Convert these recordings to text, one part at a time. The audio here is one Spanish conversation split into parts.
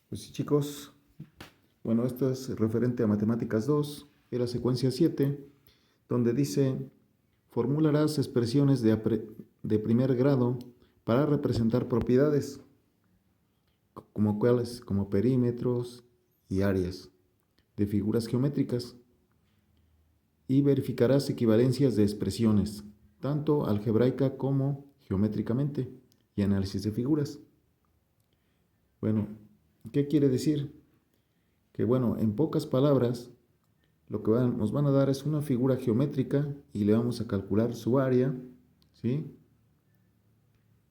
Pues sí, chicos, bueno, esto es referente a Matemáticas 2, y la secuencia 7, donde dice, formularás expresiones de primer grado para representar propiedades, como cuáles, como perímetros y áreas de figuras geométricas, y verificarás equivalencias de expresiones, tanto algebraica como geométricamente, y análisis de figuras. Bueno, ¿qué quiere decir? Que bueno, en pocas palabras, lo que nos van a dar es una figura geométrica y le vamos a calcular su área, ¿sí?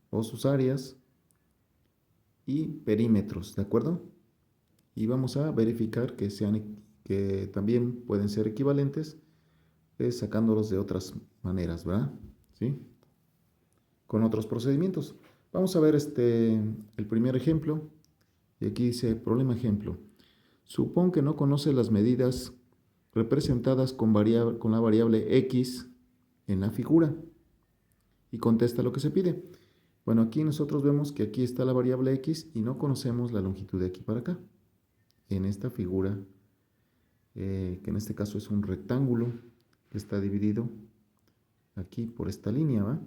O sus áreas y perímetros, ¿de acuerdo? Y vamos a verificar que también pueden ser equivalentes, sacándolos de otras maneras, ¿verdad? ¿Sí? Con otros procedimientos. Vamos a ver el primer ejemplo. Y aquí dice, problema ejemplo. Supón que no conoce las medidas representadas con la variable x en la figura y contesta lo que se pide. Bueno, aquí nosotros vemos que aquí está la variable x y no conocemos la longitud de aquí para acá. En esta figura, que en este caso es un rectángulo que está dividido aquí por esta línea, ¿va?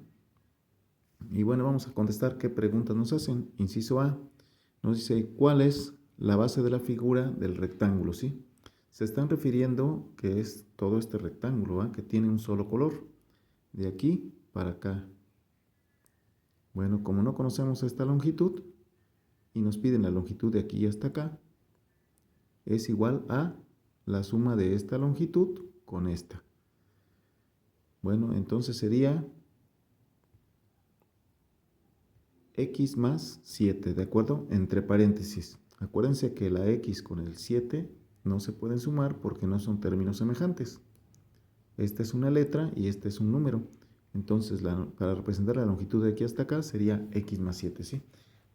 Y bueno, vamos a contestar qué preguntas nos hacen. Inciso A, nos dice cuál es la base de la figura del rectángulo, ¿sí? Se están refiriendo que es todo este rectángulo, ¿va? Que tiene un solo color, de aquí para acá. Bueno, como no conocemos esta longitud y nos piden la longitud de aquí hasta acá, es igual a la suma de esta longitud con esta. Bueno, entonces sería x más 7, ¿de acuerdo? Entre paréntesis. Acuérdense que la x con el 7 no se pueden sumar porque no son términos semejantes. Esta es una letra y este es un número. Entonces, para representar la longitud de aquí hasta acá sería x más 7, ¿sí?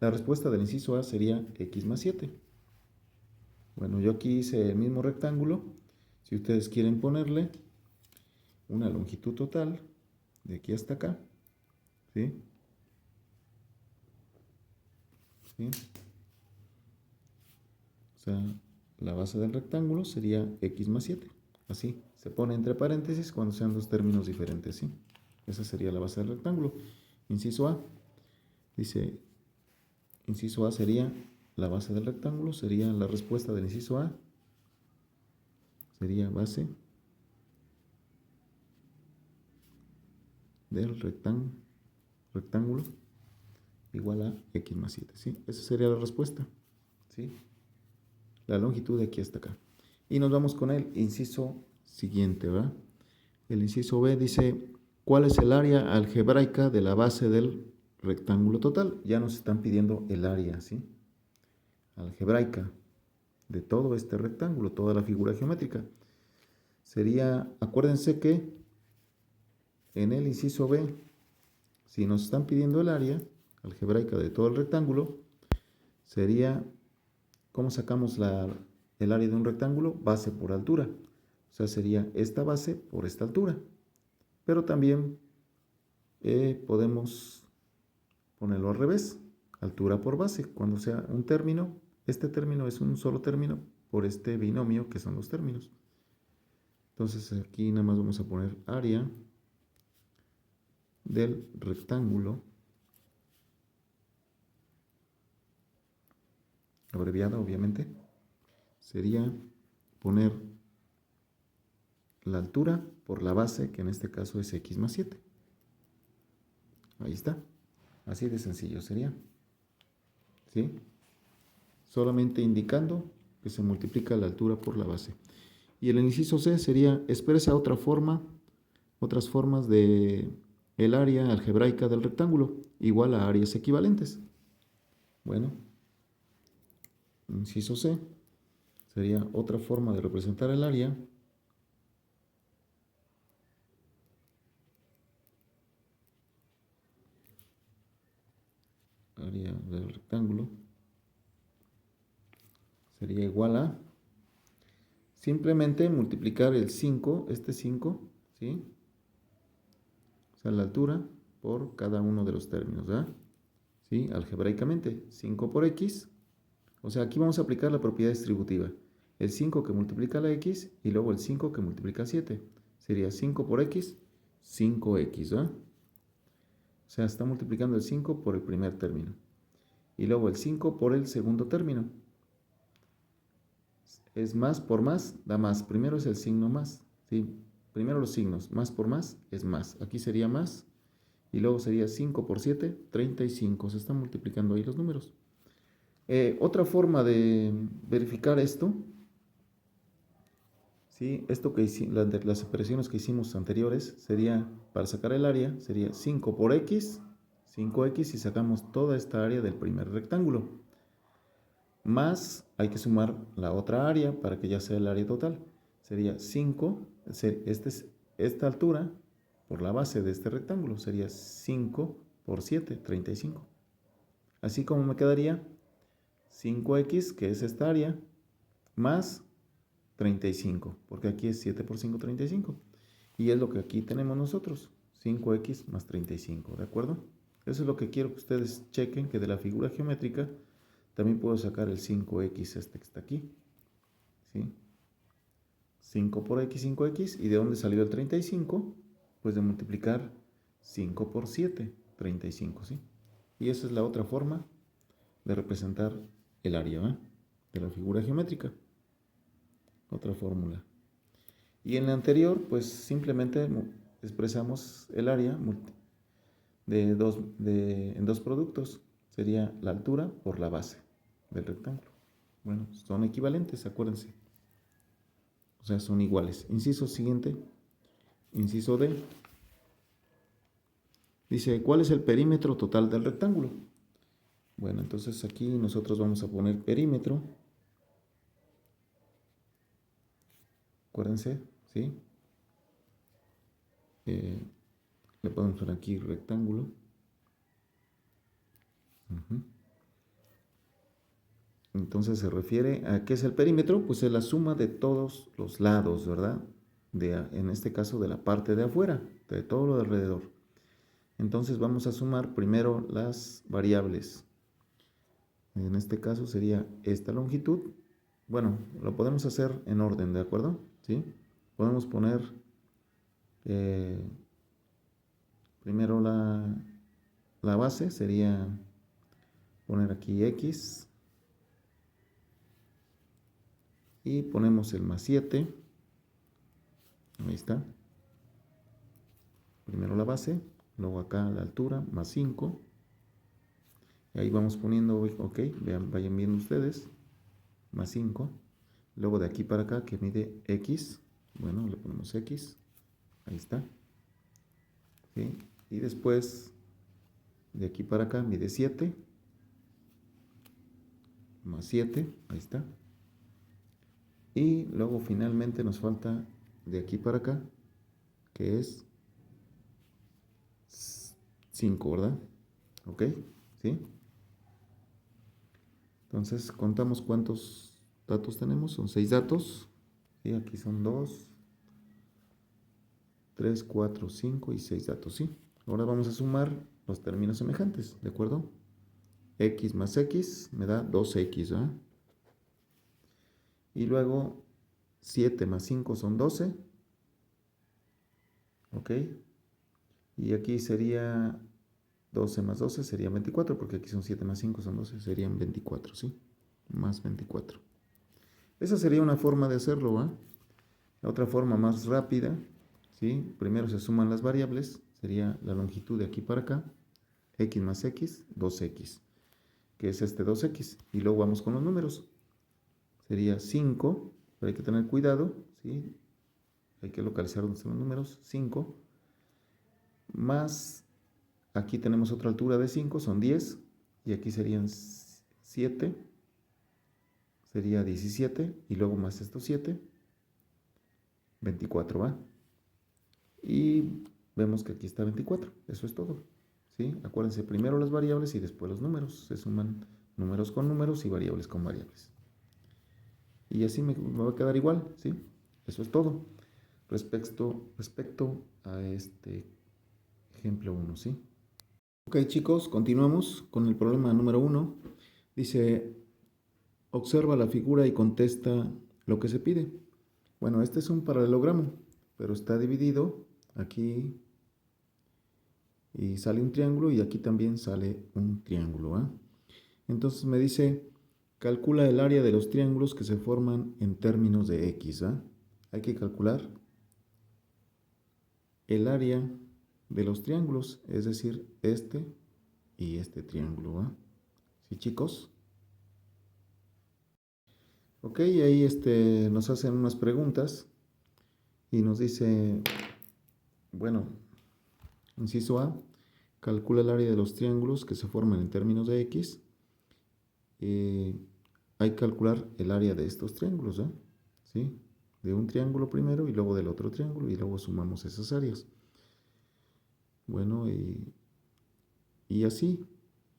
La respuesta del inciso A sería x más 7. Bueno, yo aquí hice el mismo rectángulo. Si ustedes quieren ponerle una longitud total de aquí hasta acá, ¿sí? ¿Sí? O sea, la base del rectángulo sería x más 7. Así, se pone entre paréntesis cuando sean dos términos diferentes, ¿sí? Esa sería la base del rectángulo. Inciso A, dice, inciso A sería la base del rectángulo, sería la respuesta del inciso A, sería base del rectángulo igual a x más 7, ¿sí? Esa sería la respuesta, ¿sí? La longitud de aquí hasta acá. Y nos vamos con el inciso siguiente, ¿verdad? El inciso B dice, ¿cuál es el área algebraica de la base del rectángulo total? Ya nos están pidiendo el área, ¿sí? Algebraica de todo este rectángulo, toda la figura geométrica. Sería, acuérdense que en el inciso B, si nos están pidiendo el área algebraica de todo el rectángulo, sería, ¿cómo sacamos el área de un rectángulo? Base por altura. O sea, sería esta base por esta altura. Pero también podemos ponerlo al revés, altura por base. Cuando sea un término, este término es un solo término por este binomio que son los términos. Entonces aquí nada más vamos a poner área del rectángulo, abreviada obviamente, sería poner la altura por la base, que en este caso es x más 7. Ahí está. Así de sencillo sería. ¿Sí? Solamente indicando que se multiplica la altura por la base. Y el inciso C sería, expresa otras formas de el área algebraica del rectángulo, igual a áreas equivalentes. Bueno, inciso C sería otra forma de representar el área del rectángulo sería igual a simplemente multiplicar el 5, este 5, ¿sí? O sea, la altura por cada uno de los términos, ¿verdad? ¿Sí? Algebraicamente, 5 por x, O sea, aquí vamos a aplicar la propiedad distributiva. El 5 que multiplica la x y luego el 5 que multiplica 7. Sería 5 por x, 5x, ¿verdad? O sea, está multiplicando el 5 por el primer término. Y luego el 5 por el segundo término. Es más por más, da más. Primero es el signo más, ¿sí? Primero los signos. Más por más es más. Aquí sería más. Y luego sería 5 por 7, 35. Se están multiplicando ahí los números. Otra forma de verificar esto, ¿sí? Esto que las operaciones que hicimos anteriores, sería, para sacar el área, sería 5 por x, 5x y sacamos toda esta área del primer rectángulo. Más hay que sumar la otra área para que ya sea el área total. Sería 5, esta altura por la base de este rectángulo, sería 5 por 7, 35. Así como me quedaría 5x, que es esta área, más 35, porque aquí es 7 por 5, 35. Y es lo que aquí tenemos nosotros, 5x más 35, ¿de acuerdo? Eso es lo que quiero que ustedes chequen, que de la figura geométrica también puedo sacar el 5x este que está aquí, ¿sí? 5 por x, 5x, ¿y de dónde salió el 35? Pues de multiplicar 5 por 7, 35, ¿sí? Y esa es la otra forma de representar el área, ¿eh? De la figura geométrica. Otra fórmula. Y en la anterior, pues simplemente expresamos el área en dos productos. Sería la altura por la base del rectángulo. Bueno, son equivalentes, acuérdense. O sea, son iguales. Inciso siguiente, inciso D. Dice, ¿cuál es el perímetro total del rectángulo? Bueno, entonces aquí nosotros vamos a poner perímetro. Acuérdense, ¿sí? Le podemos poner aquí rectángulo. Entonces se refiere a qué es el perímetro, pues es la suma de todos los lados, ¿verdad? En este caso de la parte de afuera, de todo lo de alrededor. Entonces vamos a sumar primero las variables. En este caso sería esta longitud. Bueno, lo podemos hacer en orden, ¿de acuerdo? ¿Sí? Podemos poner primero la base, sería poner aquí x. Y ponemos el más 7. Ahí está. Primero la base, luego acá la altura, más 5. Y ahí vamos poniendo, ok, vayan viendo ustedes, más 5. Luego de aquí para acá, que mide x, bueno, le ponemos x. Ahí está. ¿Sí? Y después, de aquí para acá, mide 7. Más 7, ahí está. Y luego finalmente nos falta de aquí para acá, que es 5, ¿verdad? ¿Ok? ¿Sí? Entonces contamos cuántos datos tenemos. Son 6 datos. ¿Sí? Aquí son 2, 3, 4, 5 y 6 datos. ¿Sí? Ahora vamos a sumar los términos semejantes. ¿De acuerdo? X más X me da 2X. ¿verdad? Y luego 7 más 5 son 12. ¿Ok? Y aquí sería 12 más 12 serían 24, porque aquí son 7 más 5 son 12, serían 24, ¿sí? Más 24. Esa sería una forma de hacerlo, ¿va? La otra forma más rápida, ¿sí? Primero se suman las variables, sería la longitud de aquí para acá, x más x, 2x, que es este 2x, y luego vamos con los números. Sería 5, pero hay que tener cuidado, ¿sí? Hay que localizar dónde están los números, 5, más, aquí tenemos otra altura de 5, son 10, y aquí serían 7, sería 17, y luego más estos 7, 24, ¿va? Y vemos que aquí está 24, eso es todo, ¿sí? Acuérdense, primero las variables y después los números, se suman números con números y variables con variables. Y así me va a quedar igual, ¿sí? Eso es todo respecto a este ejemplo 1, ¿sí? Ok, chicos, continuamos con el problema número 1. Dice, Observa la figura y contesta lo que se pide. Bueno, este es un paralelogramo, pero está dividido aquí y sale un triángulo y aquí también sale un triángulo, ¿eh? Entonces me dice, calcula el área de los triángulos que se forman en términos de x, ¿eh? Hay que calcular el área de los triángulos, es decir, este y este triángulo, ¿eh? ¿Sí, chicos? Ok, ahí nos hacen unas preguntas y nos dice, bueno, inciso A, calcula el área de los triángulos que se forman en términos de x. Hay que calcular el área de estos triángulos, ¿eh? ¿Sí? De un triángulo primero y luego del otro triángulo y luego sumamos esas áreas. Bueno, y así,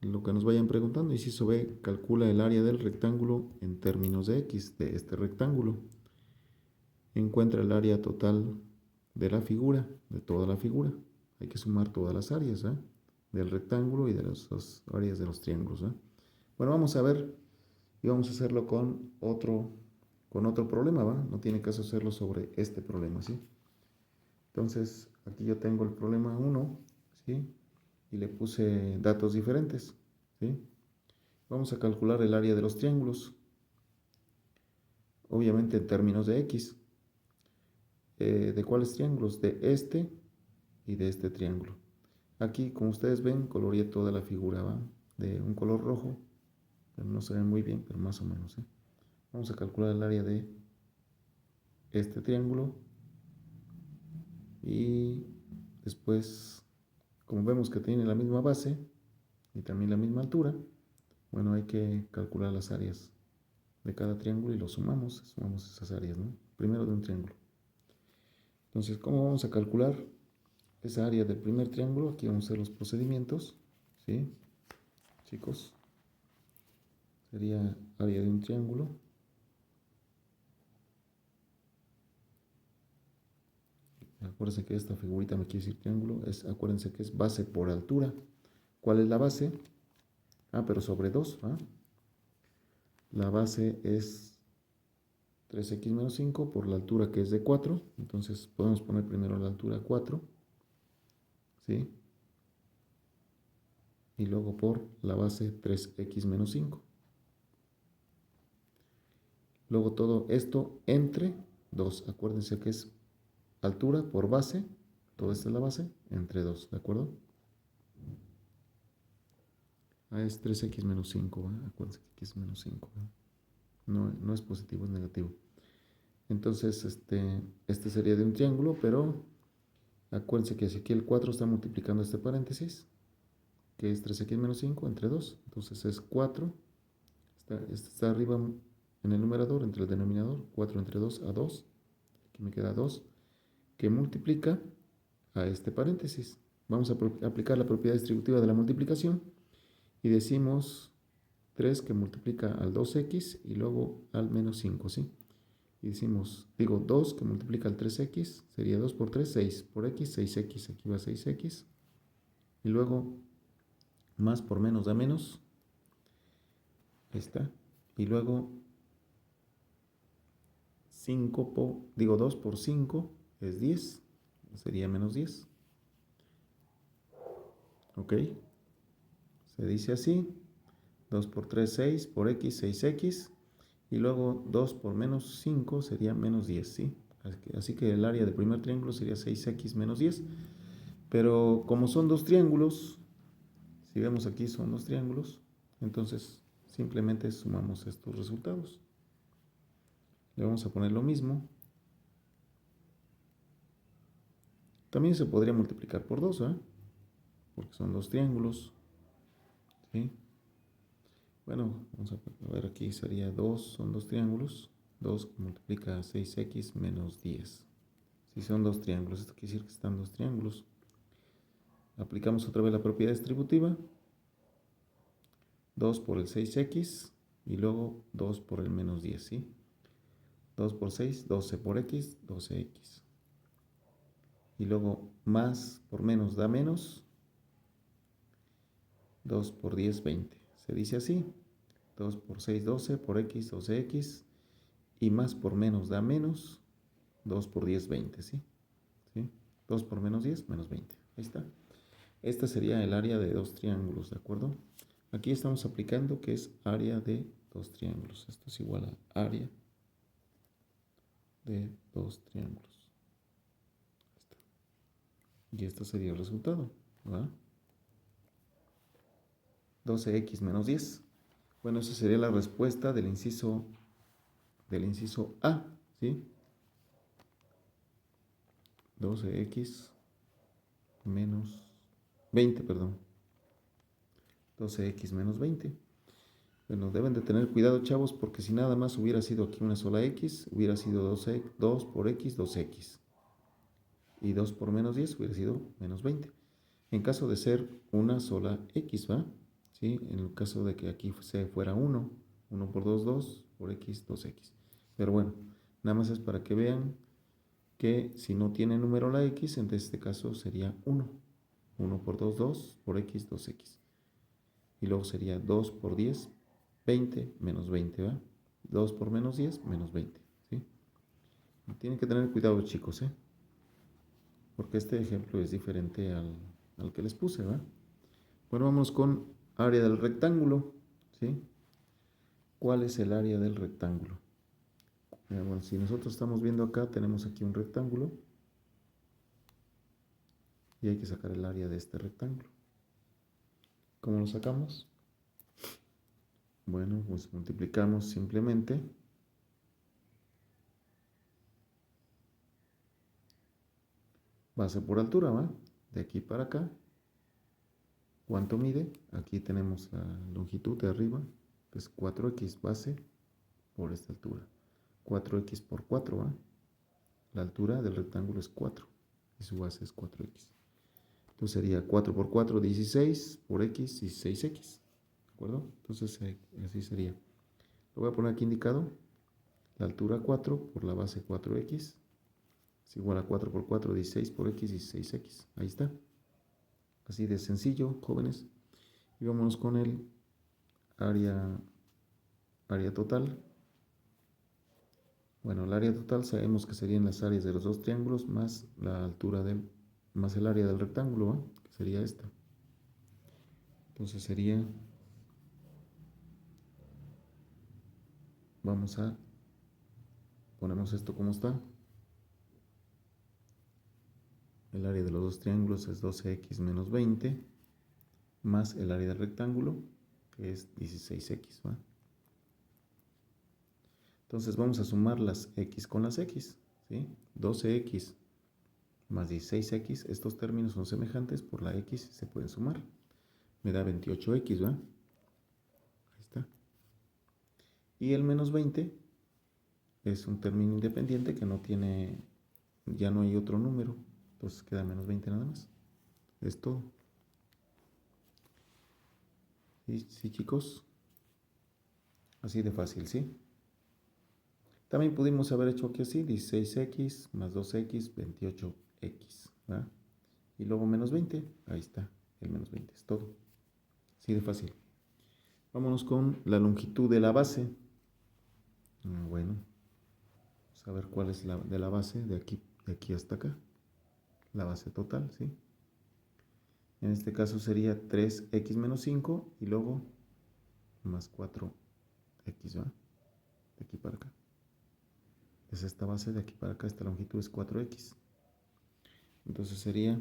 lo que nos vayan preguntando. Inciso B, calcula el área del rectángulo en términos de x, de este rectángulo. Encuentra el área total de la figura, de toda la figura. Hay que sumar todas las áreas, ¿eh? Del rectángulo y de las áreas de los triángulos, ¿eh? Bueno, vamos a ver y vamos a hacerlo con otro problema, ¿va? No tiene caso hacerlo sobre este problema, ¿sí? Entonces, aquí yo tengo el problema 1, ¿sí? Y le puse datos diferentes, ¿sí? Vamos a calcular el área de los triángulos, obviamente en términos de x. ¿De cuáles triángulos? De este y de este triángulo. Aquí, como ustedes ven, coloreé toda la figura, ¿va? De un color rojo, pero no se ven muy bien, pero más o menos, ¿eh? Vamos a calcular el área de este triángulo y después, como vemos que tiene la misma base y también la misma altura, bueno, hay que calcular las áreas de cada triángulo y lo sumamos esas áreas, ¿no? Primero de un triángulo. Entonces, ¿cómo vamos a calcular esa área del primer triángulo? Aquí vamos a hacer los procedimientos, ¿sí? Chicos, sería área de un triángulo. Acuérdense que esta figurita me quiere decir triángulo. Acuérdense que es base por altura. ¿Cuál es la base? Pero sobre 2, ¿ah? La base es 3x menos 5 por la altura que es de 4. Entonces podemos poner primero la altura 4, ¿sí? Y luego por la base 3x menos 5. Luego todo esto entre 2. Acuérdense que es altura por base. Toda esta es la base entre 2, ¿de acuerdo? Es 3x menos 5, ¿eh? Acuérdense que x es menos 5, ¿eh? No es positivo, es negativo. Entonces, este sería de un triángulo, pero acuérdense que si aquí el 4 está multiplicando este paréntesis, que es 3x menos 5 entre 2. Entonces es 4, está arriba en el numerador, entre el denominador, 4 entre 2 a 2, aquí me queda 2, que multiplica a este paréntesis. Vamos a aplicar la propiedad distributiva de la multiplicación y decimos 3 que multiplica al 2x y luego al menos 5, ¿sí? Y decimos, 2 que multiplica al 3x, sería 2 por 3, 6 por x, 6x, aquí va 6x. Y luego, más por menos da menos, ahí está. Y luego, 2 por 5 es 10, sería menos 10. ¿Ok? Se dice así, 2 por 3, 6, por x, 6x. Y luego 2 por menos 5 sería menos 10, ¿sí? Así que el área del primer triángulo sería 6x menos 10. Pero como son dos triángulos, si vemos aquí son dos triángulos, entonces simplemente sumamos estos resultados. Le vamos a poner lo mismo. También se podría multiplicar por 2, ¿eh? Porque son dos triángulos, ¿sí? Bueno, vamos a ver aquí, sería 2, son dos triángulos. 2 multiplica 6x menos 10. Si son dos triángulos, esto quiere decir que están dos triángulos. Aplicamos otra vez la propiedad distributiva. 2 por el 6x y luego 2 por el menos 10, ¿sí? 2 por 6, 12 por x, 12x. Y luego más por menos da menos. 2 por 10, 20. Se dice así. 2 por 6, 12, por x, 12x, y más por menos da menos, 2 por 10, 20, ¿sí? ¿Sí? 2 por menos 10, menos 20. Ahí está. Esta sería el área de dos triángulos, ¿de acuerdo? Aquí estamos aplicando que es área de dos triángulos. Esto es igual a área de dos triángulos. Ahí está. Y esto sería el resultado, ¿verdad? 12x menos 10. Bueno, esa sería la respuesta del inciso A, ¿sí? 12x menos 20, perdón. 12x menos 20. Bueno, deben de tener cuidado, chavos, porque si nada más hubiera sido aquí una sola x, hubiera sido 2 por x, 2x. Y 2 por menos 10 hubiera sido menos 20. En caso de ser una sola x, ¿va? ¿Sí? En el caso de que aquí fuera 1, 1 por 2, 2, por x, 2x. Pero bueno, nada más es para que vean que si no tiene número la x, en este caso sería 1. 1 por 2, 2, por x, 2x. Y luego sería 2 por 10, 20, menos 20, ¿va? 2 por menos 10, menos 20, ¿sí? Y tienen que tener cuidado, chicos, ¿eh? Porque este ejemplo es diferente al que les puse, ¿va? Bueno, vamos con área del rectángulo, ¿sí? ¿Cuál es el área del rectángulo? Bueno, si nosotros estamos viendo acá, tenemos aquí un rectángulo y hay que sacar el área de este rectángulo. ¿Cómo lo sacamos? Bueno, pues multiplicamos simplemente base por altura, ¿va? De aquí para acá. ¿Cuánto mide? Aquí tenemos la longitud de arriba, que es 4x base por esta altura. 4x por 4, ¿va? La altura del rectángulo es 4 y su base es 4x. Entonces sería 4 por 4, 16 por x, 16x. ¿De acuerdo? Entonces así sería. Lo voy a poner aquí indicado. La altura 4 por la base 4x es igual a 4 por 4, 16 por x, 16x. Ahí está. Así de sencillo, jóvenes. Y vámonos con el área total. Bueno, el área total sabemos que serían las áreas de los dos triángulos más la altura más el área del rectángulo, ¿eh? Que sería esta. Entonces sería, ponemos esto como está. El área de los dos triángulos es 12x menos 20 más el área del rectángulo, que es 16x, ¿va? Entonces vamos a sumar las x con las x, ¿sí? 12x más 16x, estos términos son semejantes, por la x se pueden sumar. Me da 28x, ¿va? Ahí está. Y el menos 20 es un término independiente que no tiene, ya no hay otro número, entonces queda menos 20 nada más. Es todo. Sí, chicos. Así de fácil, ¿sí? También pudimos haber hecho aquí así, 16x más 2x, 28x, ¿va? Y luego menos 20, ahí está, el menos 20, es todo. Así de fácil. Vámonos con la longitud de la base. Bueno, vamos a ver cuál es la de la base de aquí hasta acá. La base total, ¿sí? En este caso sería 3x menos 5 y luego más 4x, ¿va? De aquí para acá. Es esta base de aquí para acá, esta longitud es 4x. Entonces sería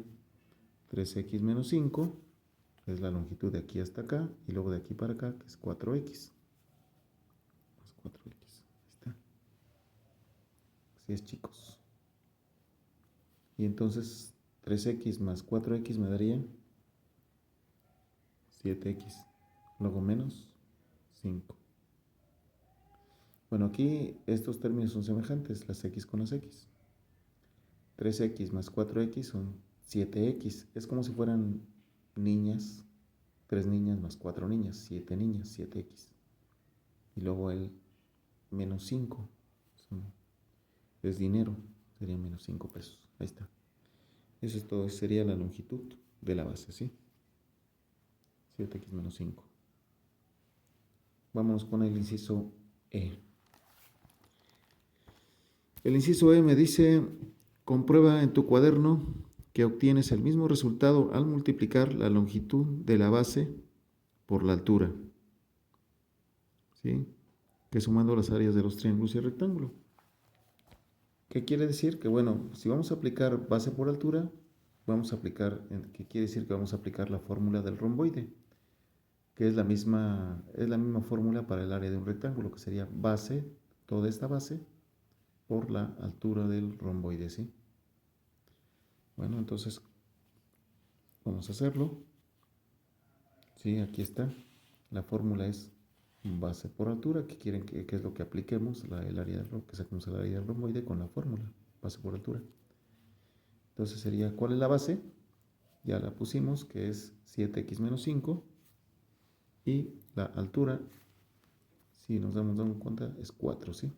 3x menos 5, es la longitud de aquí hasta acá, y luego de aquí para acá, que es 4x. Más 4x, ahí está. Así es, chicos. Y entonces 3x más 4x me daría 7x. Luego menos 5. Bueno, aquí estos términos son semejantes, las x con las x. 3x más 4x son 7x. Es como si fueran niñas, 3 niñas más 4 niñas, 7 niñas, 7x. Y luego el menos 5 es dinero, sería menos 5 pesos. Ahí está. Eso es todo, sería la longitud de la base, ¿sí? 7x menos 5. Vámonos con el inciso E. El inciso E me dice, comprueba en tu cuaderno que obtienes el mismo resultado al multiplicar la longitud de la base por la altura, ¿sí? Que sumando las áreas de los triángulos y el rectángulo. ¿Qué quiere decir? Que bueno, si vamos a aplicar base por altura, vamos a aplicar, ¿qué quiere decir? Que vamos a aplicar la fórmula del romboide, que es la misma fórmula para el área de un rectángulo, que sería base, toda esta base, por la altura del romboide, ¿sí? Bueno, entonces vamos a hacerlo. Sí, aquí está. La fórmula es base por altura, que quieren que es lo que apliquemos, el área que saquemos el área del romboide con la fórmula, base por altura. Entonces sería, ¿cuál es la base? Ya la pusimos, que es 7x menos 5. Y la altura, si nos damos cuenta, es 4, ¿sí?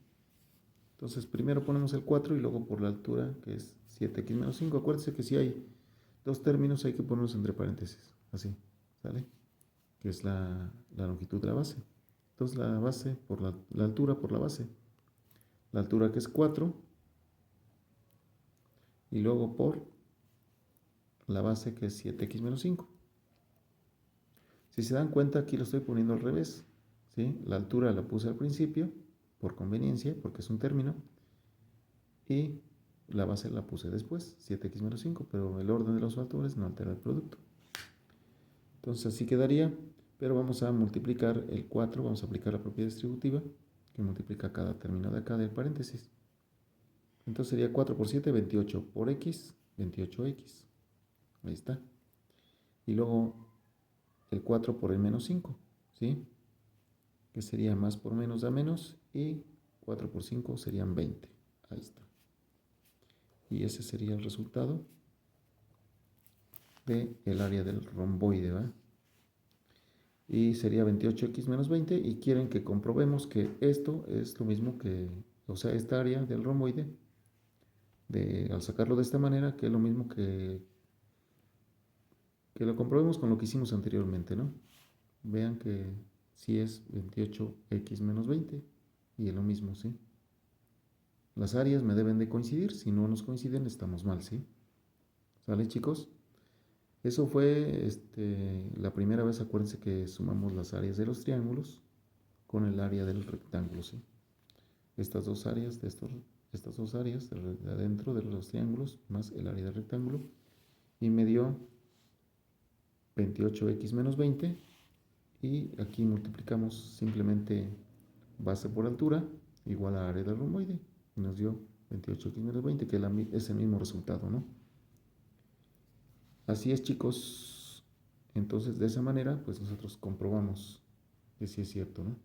Entonces primero ponemos el 4 y luego por la altura, que es 7x menos 5. Acuérdense que si hay dos términos hay que ponerlos entre paréntesis, así, ¿sale? Que es la longitud de la base. Entonces la base por la altura por la base. La altura que es 4 y luego por la base que es 7x menos 5. Si se dan cuenta, aquí lo estoy poniendo al revés, ¿sí? La altura la puse al principio por conveniencia, porque es un término, y la base la puse después, 7x menos 5, pero el orden de los factores no altera el producto. Entonces así quedaría, pero vamos a multiplicar el 4, vamos a aplicar la propiedad distributiva, que multiplica cada término de acá del paréntesis. Entonces sería 4 por 7, 28 por x, 28x. Ahí está. Y luego el 4 por el menos 5, ¿sí? Que sería más por menos da menos, y 4 por 5 serían 20. Ahí está. Y ese sería el resultado del área del romboide, ¿va? Y sería 28x menos 20, y quieren que comprobemos que esto es lo mismo que, o sea, esta área del romboide, al sacarlo de esta manera, que es lo mismo que lo comprobemos con lo que hicimos anteriormente, ¿no? Vean que sí es 28x menos 20, y es lo mismo, ¿sí? Las áreas me deben de coincidir, si no nos coinciden estamos mal, ¿sí? ¿Sale, chicos? Eso fue la primera vez, acuérdense que sumamos las áreas de los triángulos con el área del rectángulo, ¿sí? Estas dos áreas, estas dos áreas de adentro de los triángulos más el área del rectángulo, y me dio 28x menos 20, y aquí multiplicamos simplemente base por altura igual a área del romboide, y nos dio 28x menos 20, que es el mismo resultado, ¿no? Así es, chicos. Entonces, de esa manera, pues nosotros comprobamos que sí es cierto, ¿no?